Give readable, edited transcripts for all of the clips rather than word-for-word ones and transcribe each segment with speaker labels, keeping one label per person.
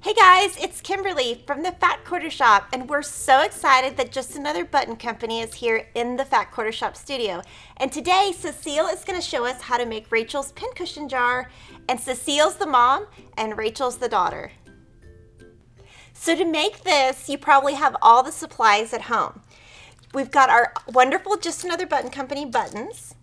Speaker 1: Hey guys, it's Kimberly from the Fat Quarter Shop, and we're so excited that Just Another Button Company is here in the Fat Quarter Shop studio. And today, Cecile is going to show us how to make Rachel's pincushion jar, and Cecile's the mom, and Rachel's the daughter. So to make this, you probably have all the supplies at home. We've got our wonderful Just Another Button Company buttons.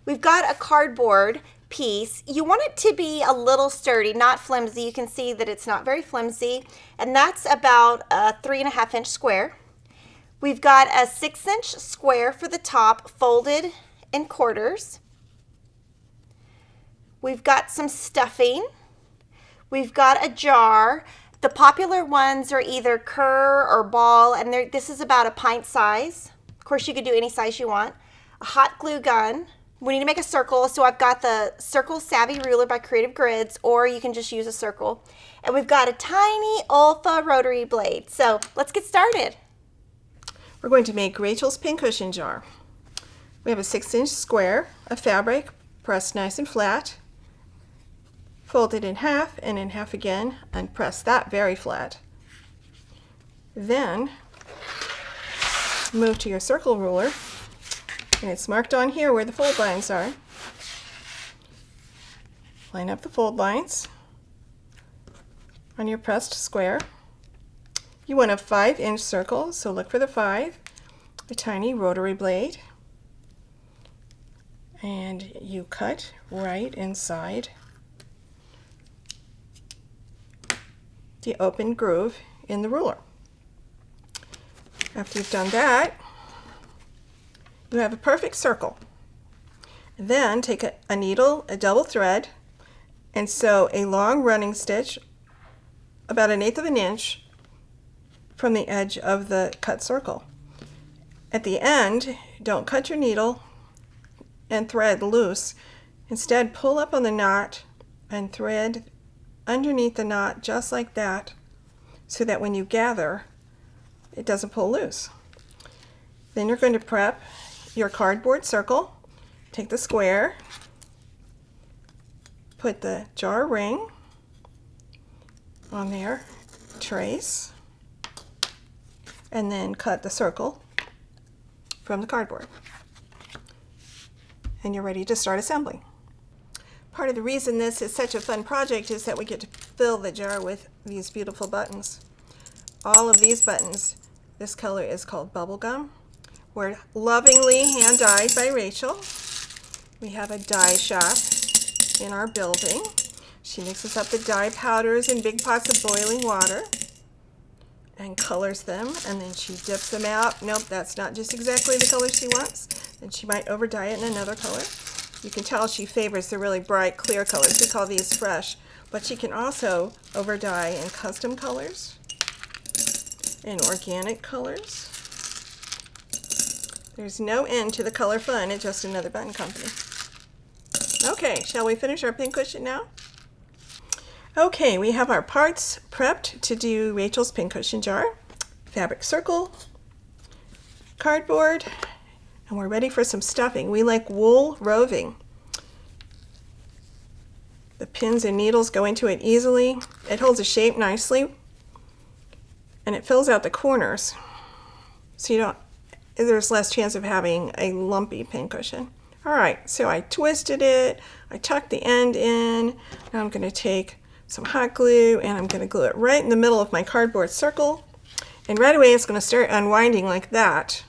Speaker 1: We've got a cardboard piece. You want it to be a little sturdy, not flimsy. You can see that it's not very flimsy, and that's about a 3.5-inch square. We've got a 6-inch square for the top, folded in quarters. We've got some stuffing. We've got a jar. The popular ones are either cur or ball, and this is about a pint size. Of course, you could do any size you want. A hot glue gun. We need to make a circle, so I've got the Circle Savvy Ruler by Creative Grids, or you can just use a circle. And we've got a tiny Olfa rotary blade. So let's get started.
Speaker 2: We're going to make Rachel's pincushion jar. We have a 6-inch square of fabric, pressed nice and flat, folded in half and in half again, and press that very flat. Then move to your circle ruler, and it's marked on here where the fold lines are. Line up the fold lines on your pressed square. You want a 5-inch circle, so look for the 5, a tiny rotary blade, and you cut right inside the open groove in the ruler. After you've done that, you have a perfect circle. Then take a needle, a double thread, and sew a long running stitch about 1/8 of an inch from the edge of the cut circle. At the end, don't cut your needle and thread loose. Instead, pull up on the knot and thread underneath the knot just like that, so that when you gather, it doesn't pull loose. Then you're going to prep your cardboard circle. Take the square, put the jar ring on there, trace, and then cut the circle from the cardboard. And you're ready to start assembling. Part of the reason this is such a fun project is that we get to fill the jar with these beautiful buttons. All of these buttons, this color is called bubblegum. Were lovingly hand dyed by Rachel. We have a dye shop in our building. She mixes up the dye powders in big pots of boiling water and colors them, and then she dips them out. Nope, that's not just exactly the color she wants. Then she might over dye it in another color. You can tell she favors the really bright, clear colors. We call these fresh, but she can also over dye in custom colors, in organic colors. There's no end to the color fun at Just Another Button Company. Okay, shall we finish our pincushion now? Okay, we have our parts prepped to do Rachel's pincushion jar. Fabric circle, cardboard, and we're ready for some stuffing. We like wool roving. The pins and needles go into it easily. It holds a shape nicely, and it fills out the corners, so there's less chance of having a lumpy pincushion. All right, so I twisted it, I tucked the end in. Now I'm going to take some hot glue and I'm going to glue it right in the middle of my cardboard circle. And right away it's going to start unwinding like that.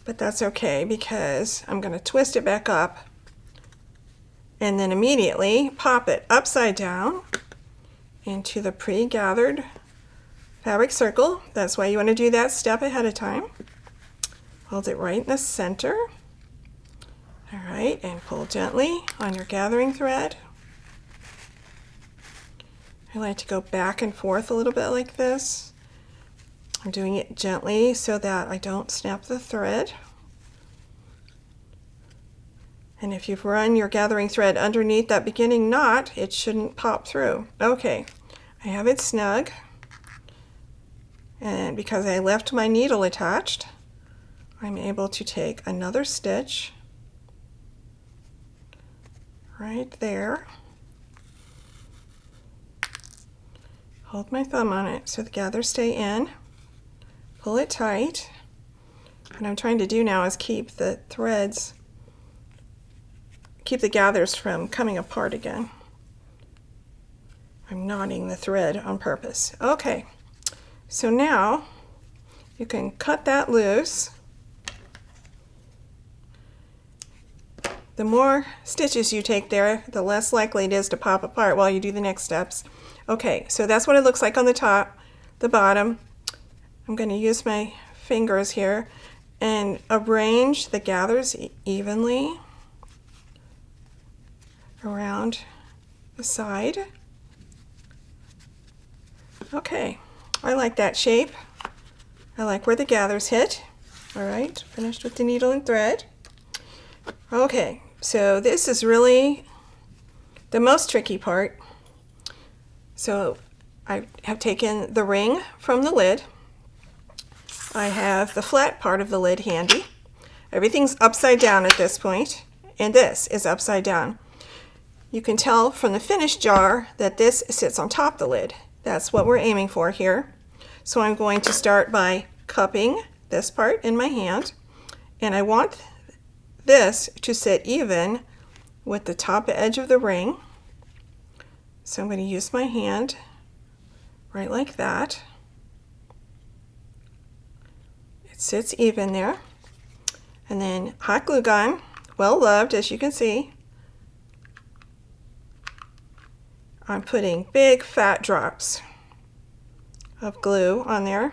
Speaker 2: But that's okay because I'm going to twist it back up and then immediately pop it upside down into the pre-gathered fabric circle. That's why you want to do that step ahead of time. Hold it right in the center. All right, and pull gently on your gathering thread. I like to go back and forth a little bit like this. I'm doing it gently so that I don't snap the thread. And if you've run your gathering thread underneath that beginning knot, it shouldn't pop through. Okay, I have it snug. And because I left my needle attached, I'm able to take another stitch right there, hold my thumb on it so the gathers stay in, pull it tight. What I'm trying to do now is keep the threads, keep the gathers from coming apart again. I'm knotting the thread on purpose. Okay, so now you can cut that loose. The more stitches you take there, the less likely it is to pop apart while you do the next steps. Okay, so that's what it looks like on the top, the bottom. I'm going to use my fingers here and arrange the gathers evenly around the side. Okay, I like that shape. I like where the gathers hit. All right, finished with the needle and thread. Okay, so this is really the most tricky part. So I have taken the ring from the lid. I have the flat part of the lid handy. Everything's upside down at this point, and this is upside down. You can tell from the finished jar that this sits on top of the lid. That's what we're aiming for here. So I'm going to start by cupping this part in my hand, and I want this to sit even with the top edge of the ring. So I'm going to use my hand right like that. It sits even there. And then hot glue gun, well loved as you can see. I'm putting big fat drops of glue on there.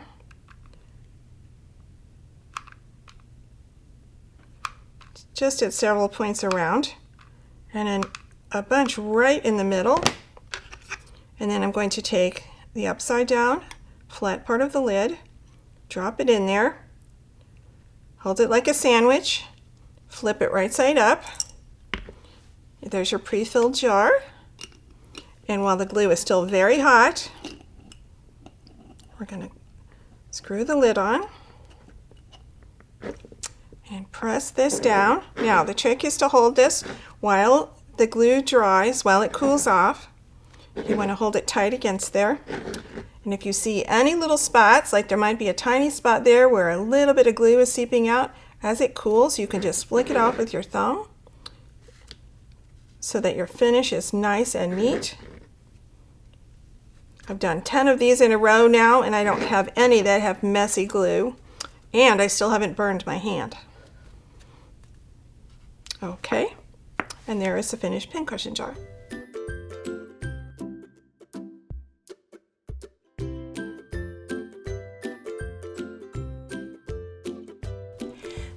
Speaker 2: Just at several points around, and then a bunch right in the middle. And then I'm going to take the upside down flat part of the lid, drop it in there, hold it like a sandwich, flip it right side up. There's your pre-filled jar. And while the glue is still very hot, we're going to screw the lid on and press this down. Now the trick is to hold this while the glue dries, while it cools off. You want to hold it tight against there. And if you see any little spots, like there might be a tiny spot there where a little bit of glue is seeping out, as it cools you can just flick it off with your thumb so that your finish is nice and neat. I've done 10 of these in a row now, and I don't have any that have messy glue, and I still haven't burned my hand. Okay, and there is the finished pincushion jar.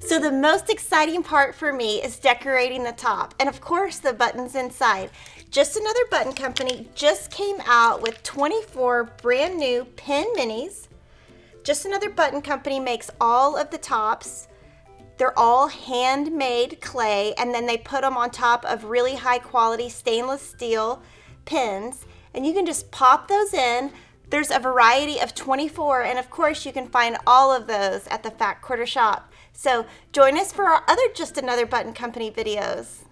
Speaker 1: So the most exciting part for me is decorating the top, and of course the buttons inside. Just Another Button Company just came out with 24 brand new pin minis. Just Another Button Company makes all of the tops. They're all handmade clay, and then they put them on top of really high quality stainless steel pins, and you can just pop those in. There's a variety of 24, and of course you can find all of those at the Fat Quarter Shop. So join us for our other Just Another Button Company videos.